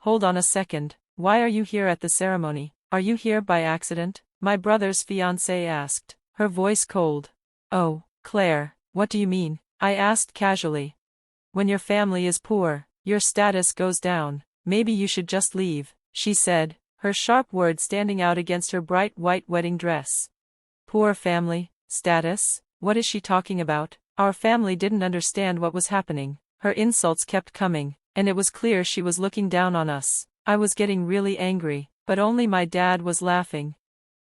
Hold on a second, why are you here at the ceremony? Are you here by accident? My brother's fiancée asked, her voice cold. Oh, Claire, what do you mean? I asked casually. When your family is poor, your status goes down. Maybe you should just leave, she said, her sharp words standing out against her bright white wedding dress. Poor family, status? What is she talking about? Our family didn't understand what was happening. Her insults kept coming, and it was clear she was looking down on us. I was getting really angry, but only my dad was laughing.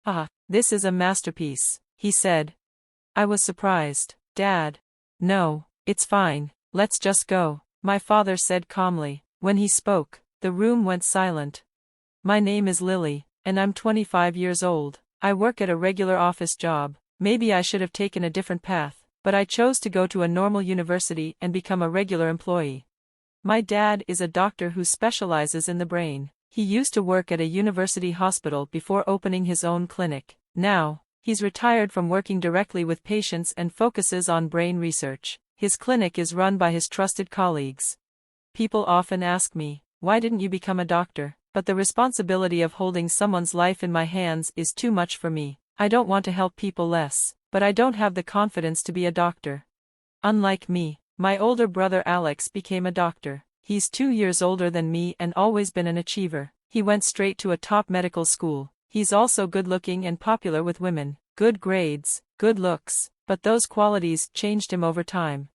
Ah, this is a masterpiece, he said. I was surprised. Dad. No, it's fine, let's just go, my father said calmly. When he spoke, the room went silent. My name is Lily, and I'm 25 years old. I work at a regular office job. Maybe I should have taken a different path, but I chose to go to a normal university and become a regular employee. My dad is a doctor who specializes in the brain. He used to work at a university hospital before opening his own clinic. Now, he's retired from working directly with patients and focuses on brain research. His clinic is run by his trusted colleagues. People often ask me, why didn't you become a doctor? But the responsibility of holding someone's life in my hands is too much for me. I don't want to help people less, but I don't have the confidence to be a doctor. Unlike me, my older brother Alex became a doctor. He's 2 years older than me and always been an achiever. He went straight to a top medical school. He's also good-looking and popular with women. Good grades, good looks, but those qualities changed him over time.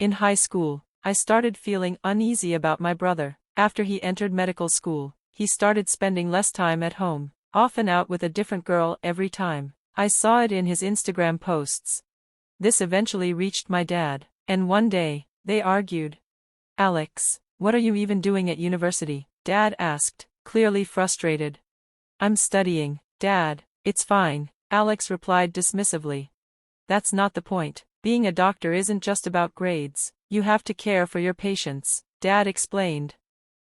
In high school, I started feeling uneasy about my brother. After he entered medical school, he started spending less time at home, often out with a different girl every time. I saw it in his Instagram posts. This eventually reached my dad, and one day, they argued. Alex, what are you even doing at university? Dad asked, clearly frustrated. I'm studying, Dad, it's fine, Alex replied dismissively. That's not the point. Being a doctor isn't just about grades. You have to care for your patients, Dad explained.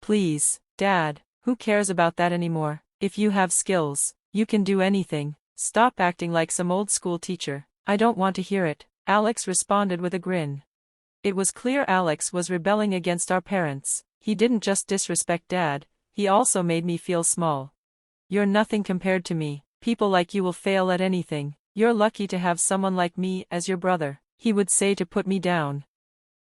Please, Dad, who cares about that anymore? If you have skills, you can do anything. Stop acting like some old school teacher. I don't want to hear it, Alex responded with a grin. It was clear Alex was rebelling against our parents. He didn't just disrespect Dad, he also made me feel small. You're nothing compared to me. People like you will fail at anything. You're lucky to have someone like me as your brother, he would say to put me down.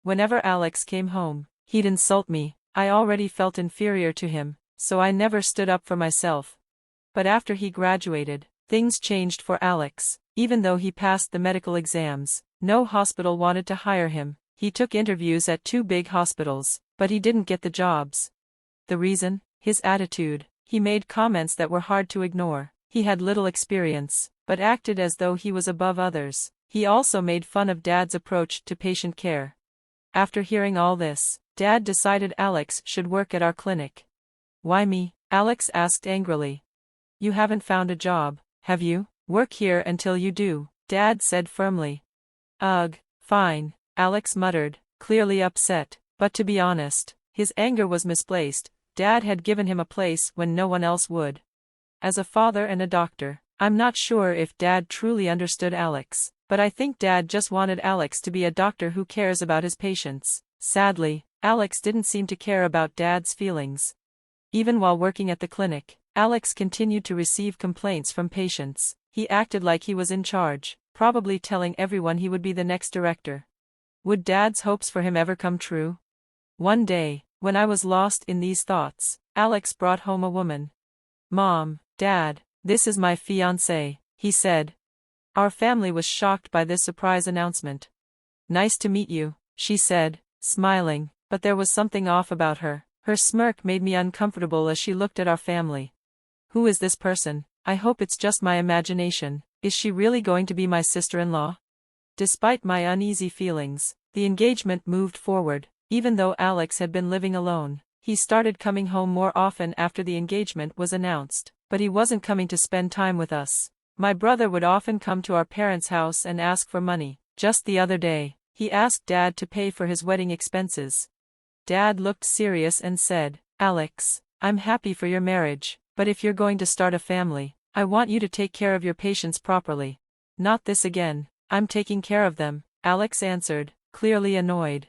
Whenever Alex came home, he'd insult me. I already felt inferior to him, so I never stood up for myself. But after he graduated, things changed for Alex. Even though he passed the medical exams, no hospital wanted to hire him. He took interviews at 2 big hospitals, but he didn't get the jobs. The reason? His attitude. He made comments that were hard to ignore. He had little experience, but acted as though he was above others. He also made fun of Dad's approach to patient care. After hearing all this, Dad decided Alex should work at our clinic. Why me? Alex asked angrily. You haven't found a job, have you? Work here until you do, Dad said firmly. Ugh, fine, Alex muttered, clearly upset, but to be honest, his anger was misplaced. Dad had given him a place when no one else would. As a father and a doctor, I'm not sure if Dad truly understood Alex, but I think Dad just wanted Alex to be a doctor who cares about his patients. Sadly, Alex didn't seem to care about Dad's feelings. Even while working at the clinic, Alex continued to receive complaints from patients. He acted like he was in charge, probably telling everyone he would be the next director. Would Dad's hopes for him ever come true? One day, when I was lost in these thoughts, Alex brought home a woman. Mom, Dad, this is my fiancée, he said. Our family was shocked by this surprise announcement. Nice to meet you, she said, smiling, but there was something off about her. Her smirk made me uncomfortable as she looked at our family. Who is this person? I hope it's just my imagination. Is she really going to be my sister-in-law? Despite my uneasy feelings, the engagement moved forward. Even though Alex had been living alone, he started coming home more often after the engagement was announced, but he wasn't coming to spend time with us. My brother would often come to our parents' house and ask for money. Just the other day, he asked Dad to pay for his wedding expenses. Dad looked serious and said, Alex, I'm happy for your marriage, but if you're going to start a family, I want you to take care of your patients properly. Not this again. I'm taking care of them, Alex answered, clearly annoyed.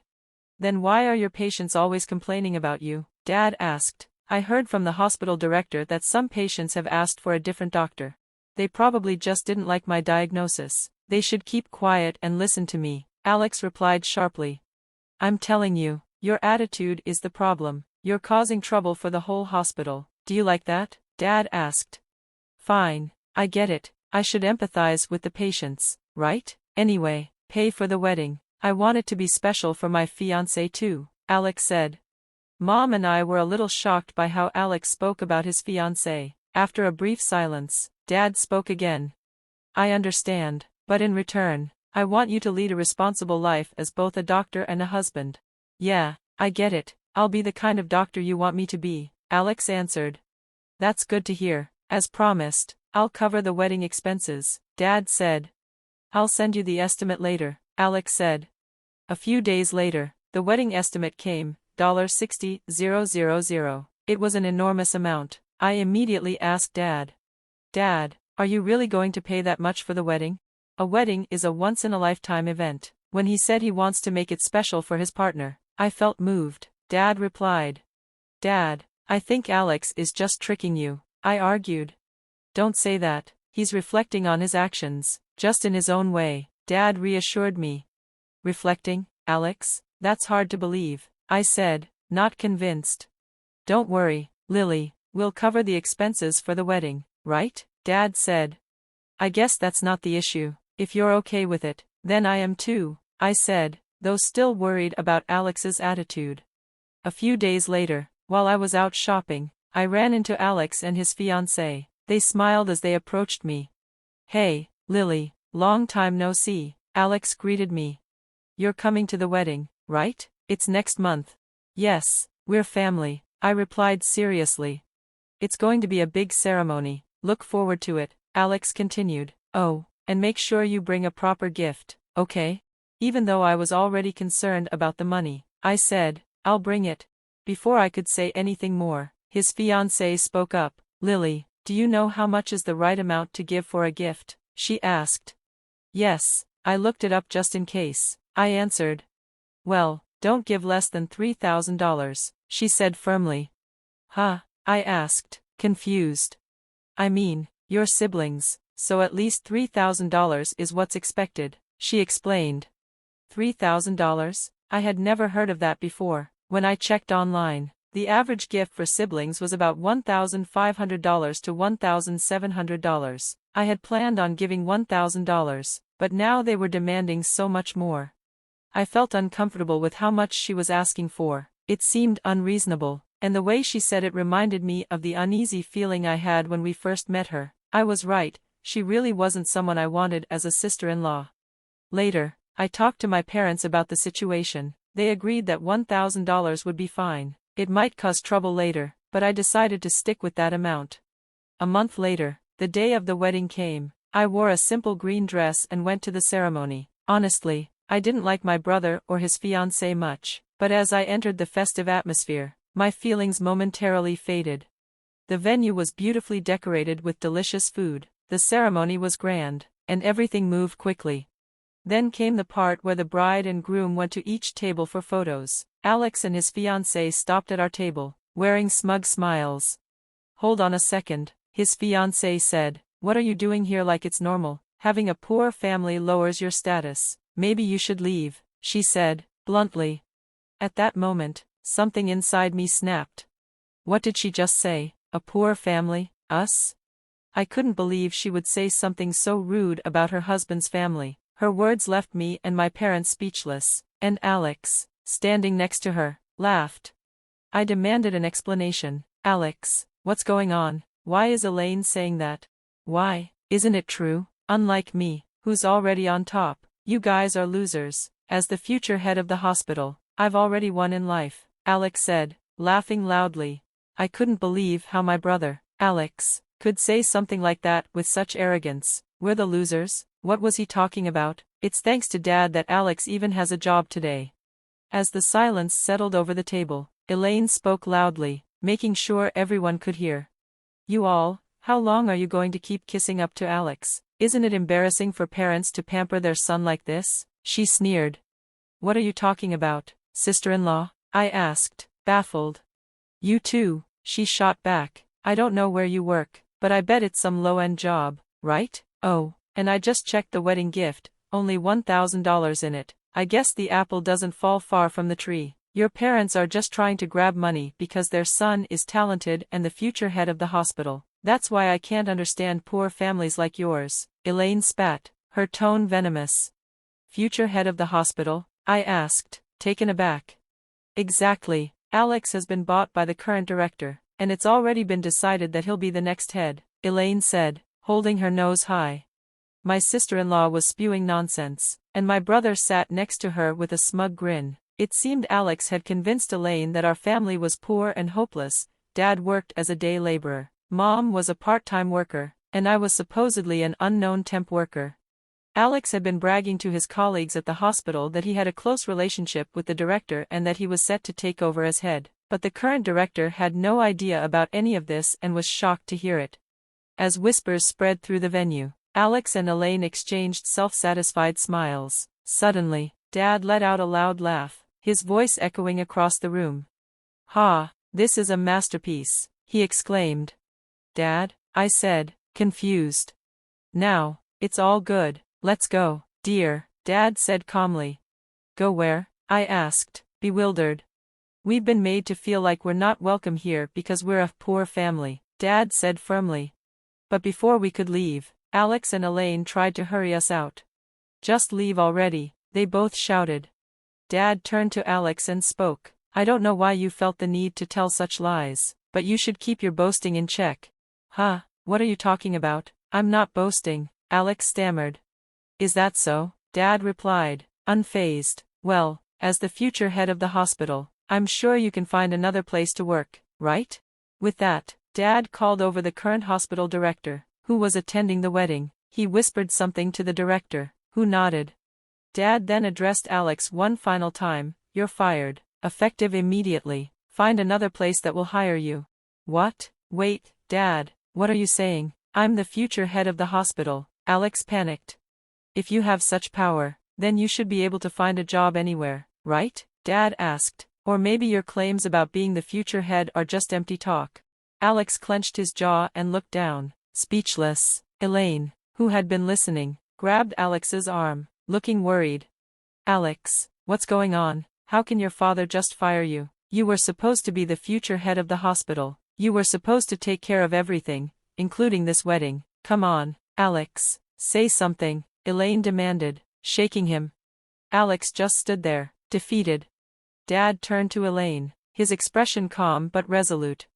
Then why are your patients always complaining about you? Dad asked, I heard from the hospital director that some patients have asked for a different doctor. They probably just didn't like my diagnosis. They should keep quiet and listen to me, Alex replied sharply. I'm telling you, your attitude is the problem. You're causing trouble for the whole hospital. Do you like that? Dad asked. Fine, I get it. I should empathize with the patients, right? Anyway, pay for the wedding. I want it to be special for my fiancé too, Alex said. Mom and I were a little shocked by how Alex spoke about his fiancée. After a brief silence, Dad spoke again. I understand, but in return, I want you to lead a responsible life as both a doctor and a husband. Yeah, I get it. I'll be the kind of doctor you want me to be, Alex answered. That's good to hear. As promised, I'll cover the wedding expenses, Dad said. I'll send you the estimate later, Alex said. A few days later, the wedding estimate came, $60,000. It was an enormous amount. I immediately asked Dad. Dad, are you really going to pay that much for the wedding? A wedding is a once-in-a-lifetime event. When he said he wants to make it special for his partner, I felt moved. Dad replied. Dad, I think Alex is just tricking you, I argued. Don't say that. He's reflecting on his actions, just in his own way, Dad reassured me. Reflecting, Alex? That's hard to believe, I said, not convinced. Don't worry, Lily, we'll cover the expenses for the wedding, right? Dad said. I guess that's not the issue. If you're okay with it, then I am too, I said, though still worried about Alex's attitude. A few days later, while I was out shopping, I ran into Alex and his fiancée. They smiled as they approached me. Hey, Lily, long time no see, Alex greeted me. You're coming to the wedding, right? It's next month. Yes, we're family, I replied seriously. It's going to be a big ceremony, look forward to it, Alex continued. Oh, and make sure you bring a proper gift, okay? Even though I was already concerned about the money, I said, I'll bring it. Before I could say anything more, his fiancée spoke up. Lily, do you know how much is the right amount to give for a gift? She asked. Yes, I looked it up just in case, I answered. Well, don't give less than $3,000, she said firmly. Huh? I asked, confused. I mean, you're siblings, so at least $3,000 is what's expected, she explained. $3,000? I had never heard of that before. When I checked online, the average gift for siblings was about $1,500 to $1,700. I had planned on giving $1,000, but now they were demanding so much more. I felt uncomfortable with how much she was asking for. It seemed unreasonable, and the way she said it reminded me of the uneasy feeling I had when we first met her. I was right, she really wasn't someone I wanted as a sister-in-law. Later, I talked to my parents about the situation. They agreed that $1,000 would be fine. It might cause trouble later, but I decided to stick with that amount. A month later, the day of the wedding came. I wore a simple green dress and went to the ceremony. Honestly, I didn't like my brother or his fiancée much, but as I entered the festive atmosphere, my feelings momentarily faded. The venue was beautifully decorated with delicious food, the ceremony was grand, and everything moved quickly. Then came the part where the bride and groom went to each table for photos. Alex and his fiancée stopped at our table, wearing smug smiles. Hold on a second, his fiancée said. What are you doing here like it's normal? Having a poor family lowers your status. Maybe you should leave, she said, bluntly. At that moment, something inside me snapped. What did she just say? A poor family? Us? I couldn't believe she would say something so rude about her husband's family. Her words left me and my parents speechless, and Alex, standing next to her, laughed. I demanded an explanation. Alex, what's going on? Why is Elaine saying that? Why, isn't it true? Unlike me, who's already on top, you guys are losers. As the future head of the hospital, I've already won in life, Alex said, laughing loudly. I couldn't believe how my brother, Alex, could say something like that with such arrogance. We're the losers? What was he talking about? It's thanks to Dad that Alex even has a job today. As the silence settled over the table, Elaine spoke loudly, making sure everyone could hear. You all, how long are you going to keep kissing up to Alex? Isn't it embarrassing for parents to pamper their son like this? She sneered. What are you talking about, sister-in-law? I asked, baffled. You too, She shot back. I don't know where you work, but I bet it's some low-end job, right? Oh, and I just checked the wedding gift, only $1,000 in it. I guess the apple doesn't fall far from the tree. Your parents are just trying to grab money because their son is talented and the future head of the hospital. That's why I can't understand poor families like yours. Elaine spat, her tone venomous. Future head of the hospital? I asked, taken aback. Exactly. Alex has been bought by the current director, and it's already been decided that he'll be the next head, Elaine said, holding her nose high. My sister-in-law was spewing nonsense, and my brother sat next to her with a smug grin. It seemed Alex had convinced Elaine that our family was poor and hopeless. Dad worked as a day laborer, Mom was a part-time worker, and I was supposedly an unknown temp worker. Alex had been bragging to his colleagues at the hospital that he had a close relationship with the director and that he was set to take over as head, but the current director had no idea about any of this and was shocked to hear it. As whispers spread through the venue, Alex and Elaine exchanged self-satisfied smiles. Suddenly, Dad let out a loud laugh, his voice echoing across the room. "Ha, this is a masterpiece," he exclaimed. "Dad?" I said, confused. "Now, it's all good. Let's go, dear," Dad said calmly. "Go where?" I asked, bewildered. "We've been made to feel like we're not welcome here because we're a poor family," Dad said firmly. But before we could leave, Alex and Elaine tried to hurry us out. "Just leave already," they both shouted. Dad turned to Alex and spoke. "I don't know why you felt the need to tell such lies, but you should keep your boasting in check." "Huh, what are you talking about? I'm not boasting," Alex stammered. "Is that so?" Dad replied, unfazed. "Well, as the future head of the hospital, I'm sure you can find another place to work, right?" With that, Dad called over the current hospital director, who was attending the wedding. He whispered something to the director, who nodded. Dad then addressed Alex one final time. "You're fired, effective immediately. Find another place that will hire you." "What? Wait, Dad, what are you saying? I'm the future head of the hospital," Alex panicked. "If you have such power, then you should be able to find a job anywhere, right?" Dad asked. "Or maybe your claims about being the future head are just empty talk." Alex clenched his jaw and looked down, speechless. Elaine, who had been listening, grabbed Alex's arm, looking worried. "Alex, what's going on? How can your father just fire you? You were supposed to be the future head of the hospital. You were supposed to take care of everything, including this wedding. Come on, Alex, say something," Elaine demanded, shaking him. Alex just stood there, defeated. Dad turned to Elaine, his expression calm but resolute.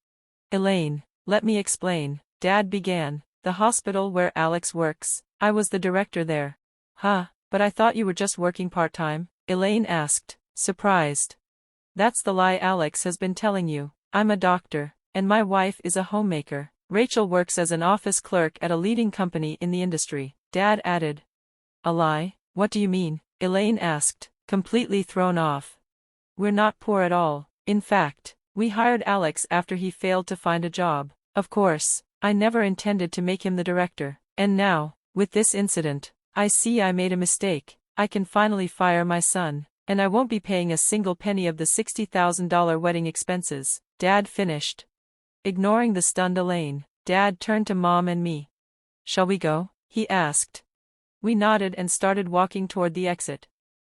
"Elaine, let me explain," Dad began. "The hospital where Alex works, I was the director there." "Huh, but I thought you were just working part-time?" Elaine asked, surprised. "That's the lie Alex has been telling you. I'm a doctor, and my wife is a homemaker. Rachel works as an office clerk at a leading company in the industry," Dad added. "A lie? What do you mean?" Elaine asked, completely thrown off. "We're not poor at all. In fact, we hired Alex after he failed to find a job. Of course, I never intended to make him the director, and now, with this incident, I see I made a mistake. I can finally fire my son, and I won't be paying a single penny of the $60,000 wedding expenses," Dad finished. Ignoring the stunned Elaine, Dad turned to Mom and me. "Shall we go?" he asked. We nodded and started walking toward the exit.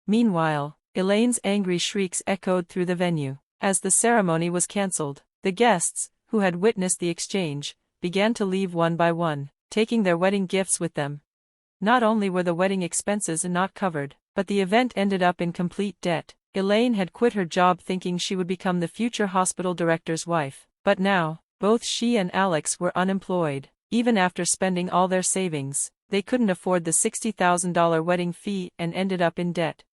Meanwhile, Elaine's angry shrieks echoed through the venue. As the ceremony was cancelled, the guests, who had witnessed the exchange, began to leave one by one, taking their wedding gifts with them. Not only were the wedding expenses not covered, but the event ended up in complete debt. Elaine had quit her job thinking she would become the future hospital director's wife, but now, both she and Alex were unemployed. Even after spending all their savings, they couldn't afford the $60,000 wedding fee and ended up in debt.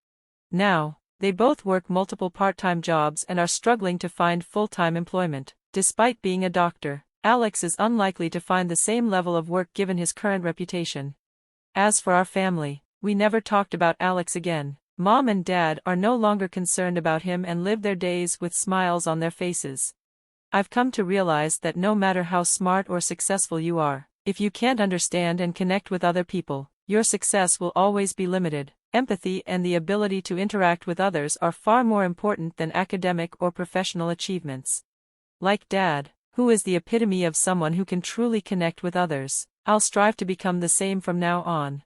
Now, they both work multiple part-time jobs and are struggling to find full-time employment. Despite being a doctor, Alex is unlikely to find the same level of work given his current reputation. As for our family, we never talked about Alex again. Mom and Dad are no longer concerned about him and live their days with smiles on their faces. I've come to realize that no matter how smart or successful you are, if you can't understand and connect with other people, your success will always be limited. Empathy and the ability to interact with others are far more important than academic or professional achievements. Like Dad, who is the epitome of someone who can truly connect with others. I'll strive to become the same from now on.